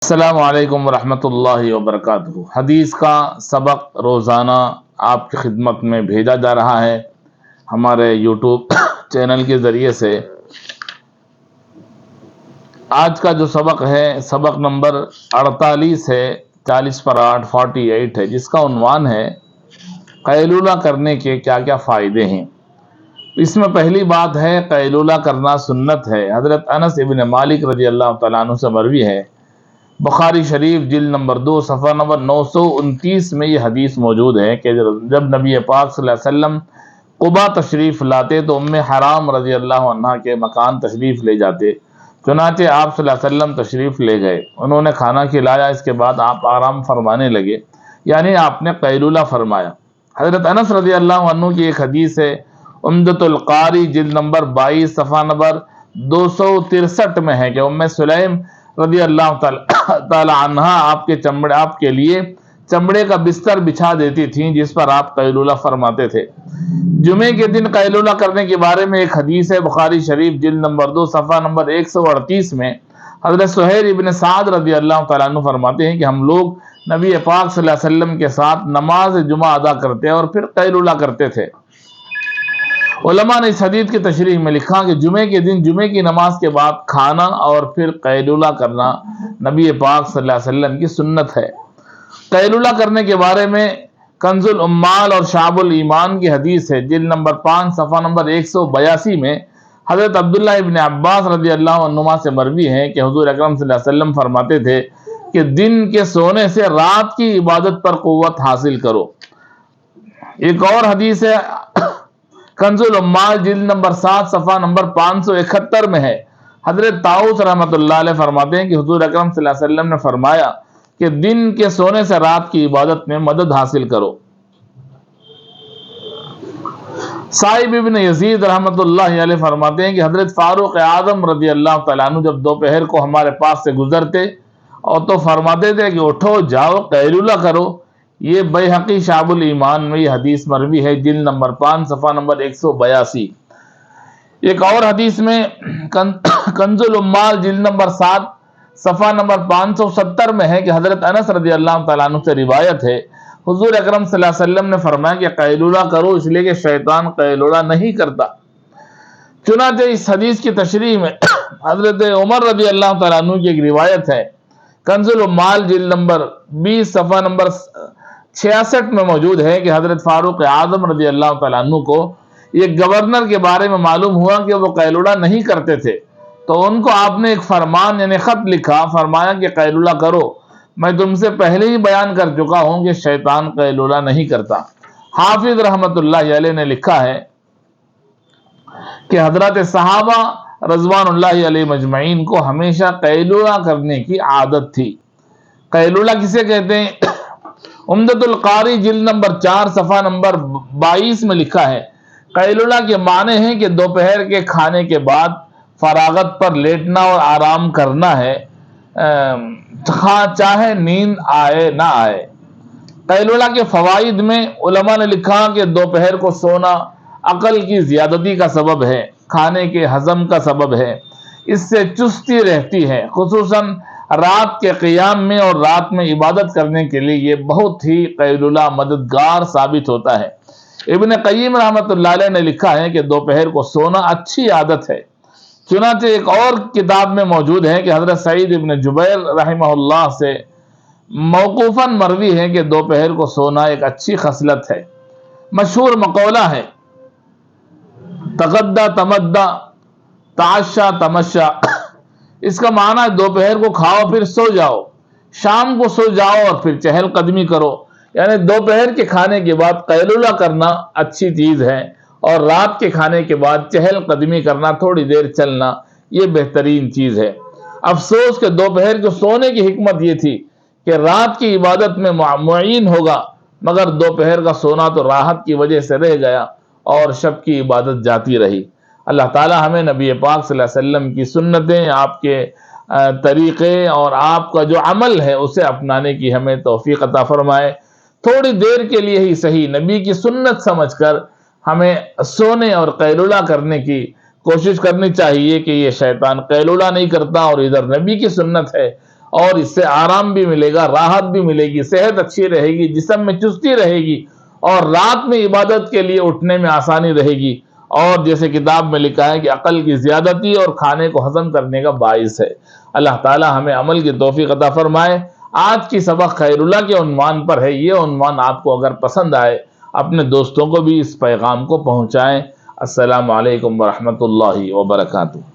السلام علیکم ورحمۃ اللہ وبرکاتہ۔ حدیث کا سبق روزانہ آپ کی خدمت میں بھیجا جا رہا ہے ہمارے یوٹیوب چینل کے ذریعے سے۔ آج کا جو سبق ہے سبق نمبر 48 ہے، 40 پر 8 48 ہے، جس کا عنوان ہے قیلولہ کرنے کے کیا کیا فائدے ہیں۔ اس میں پہلی بات ہے قیلولہ کرنا سنت ہے۔ حضرت انس ابن مالک رضی اللہ تعالیٰ عنہ سے مروی ہے، بخاری شریف جلد نمبر 2 صفحہ نمبر 929 میں یہ حدیث موجود ہے کہ جب نبی پاک صلی اللہ علیہ وسلم قباء تشریف لاتے تو ام حرام رضی اللہ عنہ کے مکان تشریف لے جاتے۔ چنانچہ آپ صلی اللہ علیہ وسلم تشریف لے گئے، انہوں نے کھانا کھلایا، اس کے بعد آپ آرام فرمانے لگے، یعنی آپ نے قیلولہ فرمایا۔ حضرت انس رضی اللہ عنہ کی ایک حدیث ہے عمدۃ القاری جلد نمبر 22 صفحہ نمبر 263 میں ہے کہ ام سلیم رضی اللہ تعالی عنہ آپ کے لیے چمڑے کا بستر بچھا دیتی تھیں جس پر آپ قیلولہ فرماتے تھے۔ جمعے کے دن قیلولہ کرنے کے بارے میں ایک حدیث ہے بخاری شریف جلد نمبر 2 صفحہ نمبر 138 میں۔ حضرت سہیل ابن سعد رضی اللہ تعالیٰ عنہ فرماتے ہیں کہ ہم لوگ نبی پاک صلی اللہ علیہ وسلم کے ساتھ نماز جمعہ ادا کرتے اور پھر قیلولہ کرتے تھے۔ علماء نے اس حدیث کی تشریح میں لکھا کہ جمعے کے دن جمعے کی نماز کے بعد کھانا اور پھر قیلولہ کرنا نبی پاک صلی اللہ علیہ وسلم کی سنت ہے۔ قیلولہ کرنے کے بارے میں کنز الامال اور شعب الایمان کی حدیث ہے جلد نمبر 5 صفحہ نمبر 182 میں۔ حضرت عبداللہ ابن عباس رضی اللہ عنہما سے مروی ہے کہ حضور اکرم صلی اللہ علیہ وسلم فرماتے تھے کہ دن کے سونے سے رات کی عبادت پر قوت حاصل کرو۔ ایک اور حدیث ہے کنز الامال جلد نمبر 7 صفحہ نمبر 571 میں ہے۔ حضرت طاؤس رحمۃ اللہ علیہ فرماتے ہیں کہ حضور اکرم صلی اللہ علیہ وسلم نے فرمایا کہ دن کے سونے سے رات کی عبادت میں مدد حاصل کرو۔ صائب ابن یزید رحمۃ اللہ علیہ فرماتے ہیں کہ حضرت فاروق اعظم رضی اللہ تعالیٰ عنہ جب دوپہر کو ہمارے پاس سے گزرتے اور تو فرماتے تھے کہ اٹھو جاؤ قیلولہ کرو۔ یہ بیہقی شعب الایمان میں یہ حدیث مروی ہے جلد نمبر 5 صفحہ نمبر 182۔ ایک اور حدیث میں کنز الامال جلد نمبر 7 صفحہ نمبر 570 میں ہے کہ حضرت انس رضی اللہ تعالیٰ عنہ سے روایت ہے حضور اکرم صلی اللہ علیہ وسلم نے فرمایا کہ قیلولہ کرو اس لیے کہ شیطان قیلولہ نہیں کرتا۔ چنانچہ اس حدیث کی تشریح میں حضرت عمر رضی اللہ تعالیٰ عنہ کی ایک روایت ہے کنز الامال جلد نمبر 20 صفحہ نمبر 66 میں موجود ہے کہ حضرت فاروق اعظم رضی اللہ تعالیٰ عنہ کو ایک گورنر کے بارے میں معلوم ہوا کہ وہ قیلولہ نہیں کرتے تھے، تو ان کو آپ نے ایک فرمان یعنی خط لکھا، فرمایا کہ قیلولہ کرو، میں تم سے پہلے ہی بیان کر چکا ہوں کہ شیطان قیلولہ نہیں کرتا۔ حافظ رحمۃ اللہ علیہ نے لکھا ہے کہ حضرات صحابہ رضوان اللہ علیہ مجمعین کو ہمیشہ قیلولہ کرنے کی عادت تھی۔ قیلولہ کسے کہتے ہیں؟ عمدۃ القاری جلد نمبر 4 صفحہ نمبر 22 میں لکھا ہے قیلولہ کے معنی ہیں کہ دوپہر کے کھانے کے بعد فراغت پر لیٹنا اور آرام کرنا ہے، چاہے نیند آئے نہ آئے۔ قیلولہ کے فوائد میں علماء نے لکھا کہ دوپہر کو سونا عقل کی زیادتی کا سبب ہے، کھانے کے ہضم کا سبب ہے، اس سے چستی رہتی ہے، خصوصاً رات کے قیام میں اور رات میں عبادت کرنے کے لیے یہ بہت ہی قیلولہ مددگار ثابت ہوتا ہے۔ ابن قیم رحمۃ اللہ علیہ نے لکھا ہے کہ دوپہر کو سونا اچھی عادت ہے۔ چنانچہ ایک اور کتاب میں موجود ہے کہ حضرت سعید ابن جبیر رحمہ اللہ سے موقوفاً مروی ہے کہ دوپہر کو سونا ایک اچھی خصلت ہے۔ مشہور مقولہ ہے تغدی تمدی تعشی تمشی، اس کا معنی ہے دوپہر کو کھاؤ پھر سو جاؤ، شام کو سو جاؤ اور پھر چہل قدمی کرو، یعنی دوپہر کے کھانے کے بعد قیلولہ کرنا اچھی چیز ہے اور رات کے کھانے کے بعد چہل قدمی کرنا، تھوڑی دیر چلنا، یہ بہترین چیز ہے۔ افسوس کہ دوپہر کو سونے کی حکمت یہ تھی کہ رات کی عبادت میں معین ہوگا، مگر دوپہر کا سونا تو راحت کی وجہ سے رہ گیا اور شب کی عبادت جاتی رہی۔ اللہ تعالی ہمیں نبی پاک صلی اللہ علیہ وسلم کی سنتیں، آپ کے طریقے اور آپ کا جو عمل ہے اسے اپنانے کی ہمیں توفیق عطا فرمائے۔ تھوڑی دیر کے لیے ہی صحیح نبی کی سنت سمجھ کر ہمیں سونے اور قیلولہ کرنے کی کوشش کرنی چاہیے کہ یہ شیطان قیلولہ نہیں کرتا اور ادھر نبی کی سنت ہے اور اس سے آرام بھی ملے گا، راحت بھی ملے گی، صحت اچھی رہے گی، جسم میں چستی رہے گی، اور رات میں عبادت کے لیے اٹھنے میں آسانی رہے گی، اور جیسے کتاب میں لکھا ہے کہ عقل کی زیادتی اور کھانے کو ہضم کرنے کا باعث ہے۔ اللہ تعالی ہمیں عمل کی توفیق عطا فرمائے۔ آج کی سبق خیر اللہ کے عنوان پر ہے۔ یہ عنوان آپ کو اگر پسند آئے، اپنے دوستوں کو بھی اس پیغام کو پہنچائیں۔ السلام علیکم ورحمۃ اللہ وبرکاتہ۔